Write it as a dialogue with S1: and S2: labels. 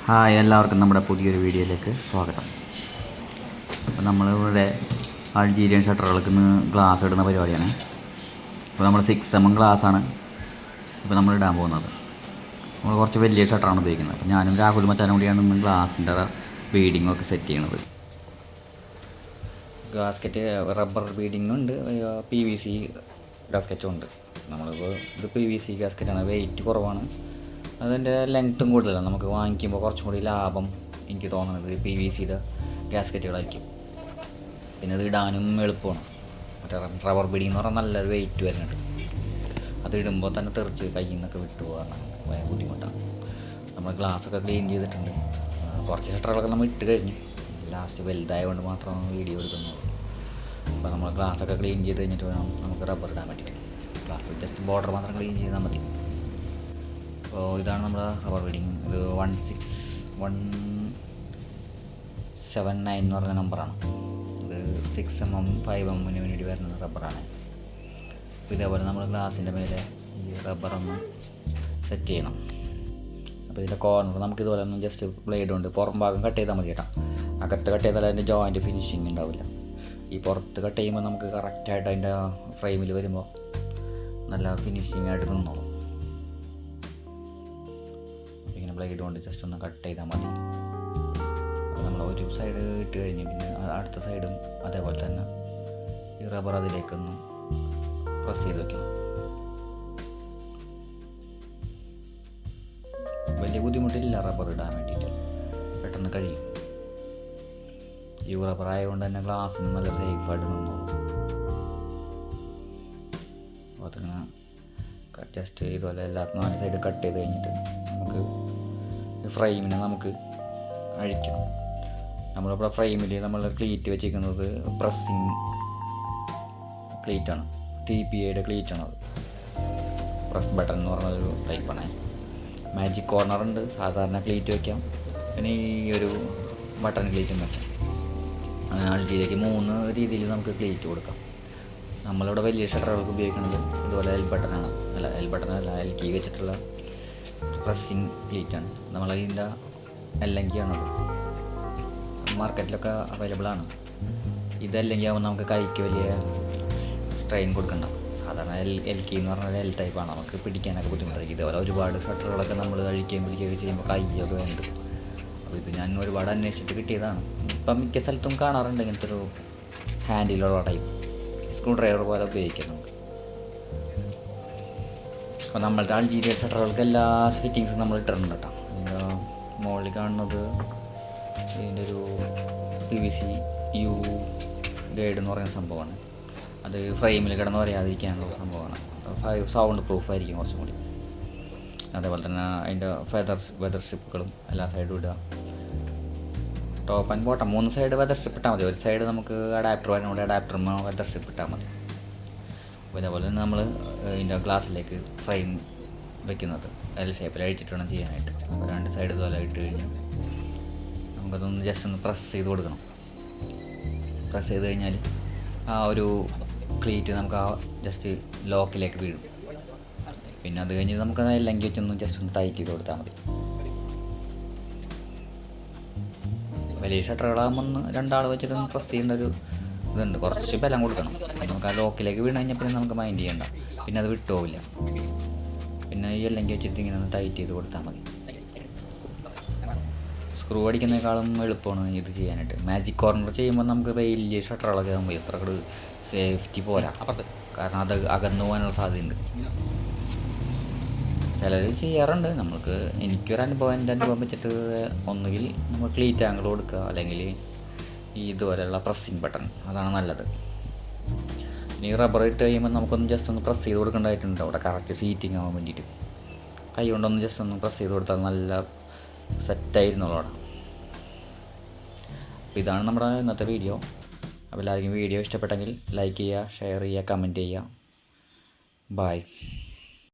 S1: Hi, എല്ലാവർക്കും നമ്മുടെ പുതിയൊരു വീഡിയോയിലേക്ക് സ്വാഗതം. അപ്പോൾ നമ്മളിവിടെ അൾജീരിയൻ ഷട്ടറുകൾക്ക് ഇന്ന് ഗ്ലാസ് ഇടുന്ന പരിപാടിയാണ്. അപ്പോൾ നമ്മൾ 6mm ഗ്ലാസ്സാണ് ഇപ്പോൾ നമ്മൾ ഇടാൻ പോകുന്നത്. നമ്മൾ കുറച്ച് വലിയ ഷട്ടറാണ് ഉപയോഗിക്കുന്നത്. അപ്പോൾ ഞാനും രാഹുൽ മച്ചാനും കൂടിയാണ് ഇന്ന് ഗ്ലാസിൻ്റെ ബീഡിങ്ങൊക്കെ സെറ്റ് ചെയ്യണത്. ഗാസ്കറ്റ് റബ്ബർ ബീഡിങ്ങും ഉണ്ട്, PVC ഗാസ്കറ്റും ഉണ്ട്. നമ്മളിപ്പോൾ ഇത് PVC ഗാസ്കറ്റാണ്, വെയിറ്റ് കുറവാണ്, അതിൻ്റെ ലെങ്ത്തും കൂടുതലാണ്. നമുക്ക് വാങ്ങിക്കുമ്പോൾ കുറച്ചും കൂടി ലാഭം എനിക്ക് തോന്നുന്നത് PVCയുടെ ഗ്യാസ്കറ്റുകളായിരിക്കും. പിന്നെ ഇത് ഇടാനും എളുപ്പമാണ്. മറ്റേ റബ്ബർ ബീഡിങ് എന്ന് പറഞ്ഞാൽ നല്ലൊരു വെയിറ്റ് വരുന്നുണ്ട്. അത് ഇടുമ്പോൾ തന്നെ തെറിച്ച് കയ്യിൽ നിന്നൊക്കെ വിട്ടു പോകാൻ ഭയങ്കര ബുദ്ധിമുട്ടാണ്. നമ്മൾ ഗ്ലാസ്സൊക്കെ ക്ലീൻ ചെയ്തിട്ടുണ്ട്. കുറച്ച് ഷട്ടറുകളൊക്കെ നമ്മൾ ഇട്ട് കഴിഞ്ഞു. ലാസ്റ്റ് വലുതായതുകൊണ്ട് മാത്രമാണ് വീഡിയോ എടുക്കുന്നത്. അപ്പോൾ നമ്മൾ ഗ്ലാസ്സൊക്കെ ക്ലീൻ ചെയ്ത് കഴിഞ്ഞിട്ട് വേണം നമുക്ക് റബ്ബർ ഇടാൻ വേണ്ടിയിട്ട്. ഗ്ലാസ് ജസ്റ്റ് ബോർഡർ മാത്രം ക്ലീൻ ചെയ്താൽ മതി. അപ്പോൾ ഇതാണ് നമ്മുടെ റബ്ബർ ബീഡിങ്. ഇത് 16179 എന്ന് പറഞ്ഞ നമ്പറാണ്. ഇത് 6mm 5mm വേണ്ടി വരുന്ന റബ്ബറാണ്. അപ്പോൾ ഇതേപോലെ നമ്മൾ ഗ്ലാസിൻ്റെ മേലെ ഈ റബ്ബറൊന്ന് സെറ്റ് ചെയ്യണം. അപ്പോൾ ഇതിൻ്റെ കോർണർ നമുക്ക് ഇതുപോലെ ഒന്ന് ജസ്റ്റ് ബ്ലേഡ് കൊണ്ട് പുറം ഭാഗം കട്ട് ചെയ്താൽ മതി കേട്ടോ. അകത്ത് കട്ട് ചെയ്താൽ അതിൻ്റെ ജോയിൻറ്റ് ഫിനിഷിങ് ഉണ്ടാവില്ല. ഈ പുറത്ത് കട്ട് ചെയ്യുമ്പോൾ നമുക്ക് കറക്റ്റായിട്ട് അതിൻ്റെ ഫ്രെയിമിൽ വരുമ്പോൾ നല്ല ഫിനിഷിങ് ആയിട്ട് നിന്നോളും. ഇങ്ങനെ ബ്ലേഡ് കൊണ്ട് ജസ്റ്റ് ഒന്ന് കട്ട് ചെയ്താൽ മതി. അപ്പോൾ നമ്മൾ ഒരു സൈഡ് ഇട്ട് കഴിഞ്ഞ് പിന്നെ അടുത്ത സൈഡും അതേപോലെ തന്നെ ഈ റബ്ബർ അതിലേക്കൊന്ന് പ്രസ് ചെയ്ത് വയ്ക്കണം. വലിയ ബുദ്ധിമുട്ടില്ല റബ്ബർ ഇടാൻ വേണ്ടിയിട്ട്, പെട്ടെന്ന് കഴിയും. ഈ റബ്ബർ ആയതുകൊണ്ട് തന്നെ ഗ്ലാസ്സിന് നല്ല സേഫായിട്ട് നിന്നോളും. അപ്പോൾ അതിങ്ങനെ ജസ്റ്റ് ഇതുപോലെ എല്ലാ 4 സൈഡ് കട്ട് ചെയ്ത് കഴിഞ്ഞിട്ട് നമുക്ക് ഫ്രെയിമിനെ നമുക്ക് അഴിക്കണം. നമ്മളിവിടെ ഫ്രെയിമിൽ നമ്മൾ ക്ലീറ്റ് വെച്ചിരിക്കുന്നത് പ്രസ്സിങ് ക്ലീറ്റാണ്, TPAയുടെ ക്ലീറ്റാണത്. പ്രസ് ബട്ടൺ എന്ന് പറഞ്ഞൊരു ടൈപ്പാണ്. മാജിക് കോർണർ ഉണ്ട്, സാധാരണ ക്ലീറ്റ് വയ്ക്കാം, പിന്നെ ഈ ഒരു ബട്ടൺ ക്ലീറ്റും വയ്ക്കാം. അൾജിയിലേക്ക് 3 രീതിയിൽ നമുക്ക് ക്ലീറ്റ് കൊടുക്കാം. നമ്മളിവിടെ വലിയ ഷട്ടറുകൾക്ക് ഉപയോഗിക്കുന്നത് ഇതുപോലെ L ബട്ടണാണ്. L കീ വെച്ചിട്ടുള്ള പ്രസ്സിങ് ക്ലീറ്റാണ്. നമ്മളതിൻ്റെ LNG ആണത്. മാർക്കറ്റിലൊക്കെ അവൈലബിൾ ആണ്. ഇതല്ലെങ്കിൽ ആകുമ്പോൾ നമുക്ക് കൈക്ക് വലിയ സ്ട്രെയിൻ കൊടുക്കണ്ട. സാധാരണ L കീ എന്ന് പറഞ്ഞാൽ L ടൈപ്പാണ്, നമുക്ക് പിടിക്കാനൊക്കെ ബുദ്ധിമുട്ടായിരിക്കും. ഇതേപോലെ ഒരുപാട് ഷട്ടറുകളൊക്കെ നമ്മൾ കഴിക്കുകയും പിടിക്കുകയൊക്കെ ചെയ്യുമ്പോൾ കൈയൊക്കെ വേണ്ട. അപ്പോൾ ഇത് ഞാൻ ഒരുപാട് അന്വേഷിച്ചിട്ട് കിട്ടിയതാണ്. ഇപ്പം മിക്ക സ്ഥലത്തും കാണാറുണ്ട് ഇങ്ങനത്തെ ഒരു ഹാൻഡിലുള്ള ടൈപ്പ്, സ്ക്രൂ ഡ്രൈവർ പോലെ ഉപയോഗിക്കാം നമുക്ക്. അപ്പോൾ നമ്മളുടെ അൾജീരിയൻ ഷട്ടറുകൾക്ക് എല്ലാ ഫിറ്റിങ്സും നമ്മൾ ഇട്ടിട്ടുണ്ട് കേട്ടോ. ഇതിൻ്റെ മുകളിൽ കാണുന്നത് ഇതിൻ്റെ ഒരു PVC U ഗൈഡ് എന്ന് പറയുന്ന സംഭവമാണ്. അത് ഫ്രെയിമിൽ കിടന്ന് വരാതിരിക്കാനുള്ള സംഭവമാണ്. സൗണ്ട് പ്രൂഫ് ആയിരിക്കും കുറച്ചും കൂടി. അതേപോലെ തന്നെ അതിൻ്റെ വെതർ സ്ട്രിപ്പുകളും എല്ലാ സൈഡും ഇടുക. Top and bottom 3 side weather strip ഇട്ടാൽ മതി. ഒരു സൈഡ് നമുക്ക് അഡാപ്റ്റർ വരുന്നതുകൊണ്ട് അഡാപ്റ്ററും വെതർ സ്ട്രിപ്പ് ഇട്ടാൽ മതി. അപ്പോൾ ഇതേപോലെ തന്നെ നമ്മൾ ഇതിൻ്റെ ഗ്ലാസ്സിലേക്ക് ഫ്രെയിം വെക്കുന്നത് L ഷേപ്പിൽ അഴിച്ചിട്ട് വേണം ചെയ്യാനായിട്ട്. അപ്പോൾ 2 സൈഡ് ഇതുപോലെ ഇട്ട് കഴിഞ്ഞാൽ നമുക്കതൊന്ന് ജസ്റ്റ് ഒന്ന് പ്രസ് ചെയ്ത് കൊടുക്കണം. പ്രസ് ചെയ്ത് കഴിഞ്ഞാൽ ആ ഒരു ക്ലീറ്റ് നമുക്ക് ആ ജസ്റ്റ് ലോക്കിലേക്ക് വീഴും. പിന്നെ അത് കഴിഞ്ഞ് നമുക്ക് LNG വെച്ചൊന്ന് ജസ്റ്റ് ഒന്ന് ടൈറ്റ് ചെയ്ത് കൊടുത്താൽ മതി. വലിയ ഷട്ടറുകളാകുമ്പോൾ 2 ആൾ വെച്ചിട്ട് പ്രസ് ചെയ്യേണ്ട ഒരു ഇതുണ്ട്, കുറച്ച് ബലം കൊടുക്കണം. നമുക്ക് ആ ലോക്കിലേക്ക് വീണ് കഴിഞ്ഞാൽ പിന്നെ നമുക്ക് മൈൻഡ് ചെയ്യണ്ട, പിന്നെ അത് വിട്ടുപോകില്ല. പിന്നെ ഈ LNG വെച്ചിട്ട് ഇങ്ങനെ ഒന്ന് ടൈറ്റ് ചെയ്ത് കൊടുത്താൽ മതി. സ്ക്രൂ അടിക്കുന്നതിനേക്കാളും എളുപ്പമാണ് ഇത് ചെയ്യാനായിട്ട്. മാജിക് കോർണർ ചെയ്യുമ്പോൾ നമുക്ക് വലിയ ഷട്ടറുകളൊക്കെ ആകുമ്പോൾ എത്ര സേഫ്റ്റി പോരാ അപ്പുറത്ത്, കാരണം അത് അകന്നു പോകാനുള്ള സാധ്യതയുണ്ട്. ചിലർ ചെയ്യാറുണ്ട്. എനിക്കൊരു അനുഭവം, എൻ്റെ അനുഭവം വെച്ചിട്ട് ഒന്നുകിൽ നമ്മൾ ക്ലീറ്റ് ആംഗിൾ കൊടുക്കുക, അല്ലെങ്കിൽ ഈ ഇതുപോലെയുള്ള പ്രസ്സിങ് ബട്ടൺ, അതാണ് നല്ലത്. ഇനി റബ്ബർ ഇട്ട് കഴിയുമ്പോൾ നമുക്കൊന്ന് ജസ്റ്റ് ഒന്ന് പ്രസ് ചെയ്ത് കൊടുക്കേണ്ടതായിട്ടുണ്ട് അവിടെ കറക്റ്റ് സീറ്റിംഗ് ആവാൻ വേണ്ടിയിട്ട്. കൈ കൊണ്ടൊന്ന് ജസ്റ്റ് ഒന്ന് പ്രസ് ചെയ്ത് കൊടുത്താൽ നല്ല സെറ്റായിരുന്നുള്ളൂ അവിടെ. അപ്പോൾ ഇതാണ് നമ്മുടെ ഇന്നത്തെ വീഡിയോ. അപ്പോൾ എല്ലാവർക്കും വീഡിയോ ഇഷ്ടപ്പെട്ടെങ്കിൽ ലൈക്ക് ചെയ്യുക, ഷെയർ ചെയ്യുക, കമൻറ്റ് ചെയ്യുക. ബൈ.